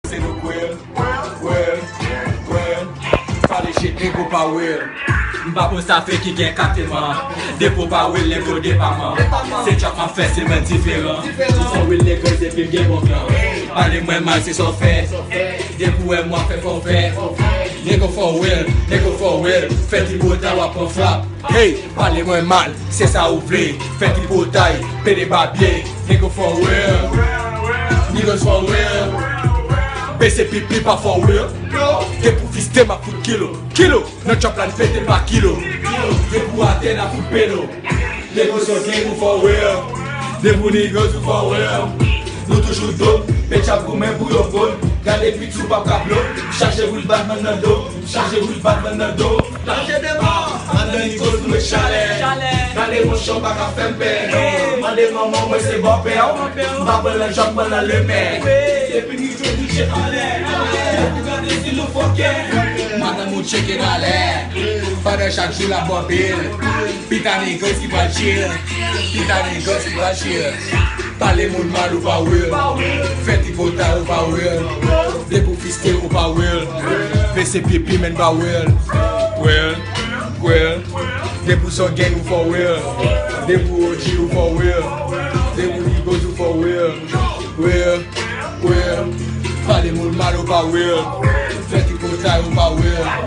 C'est le well. Fale shit, nego pa well. Mba pou sa fe ki gen kateman. Depo pa well, nego depaman. Se chak ma fe, se men diferan. Se son well, nego se pil gen bon plan. Pale mwen mal, se son fe. Depo e mwa fe fon fe. Nego for well, fe ti bota wap an flap. Hey, pale mwen mal, se sa ou vle. Fe ti botay, pe de babye. Nego for well, niggas for well. Bese pipi pa for well. Te pou fiste ma fout kilo. Non chop lan fete pa kilo. Te pou ate na fout pelo. Nego so gen ou for well. De pou niggas ou for well. Nou toujou do, pe chap pou men pou yo fon. Gade pitou pa kablo. Chache vou l'batman nan do. Chache de man. Ande nigos nou e chale. Gade mon chon pa ka fempe. Mande maman mwen se bope. Mbapel lan chok man nan le men. Depi ni jwe touche ale. Depi gade si lou foke. Manda mou cheke nale. Fade chak jou la bobil. Pita nigos ki pa chill. Pale moun mal ou pa will. Feti bota ou pa will. De pou fiste ou pa will. Pese pipi men pa will. De pou son gang ou for will. De pou OG ou for will. De pou nigos ou for will. Pale moun mal ou pa will. Feti bota ou pa will.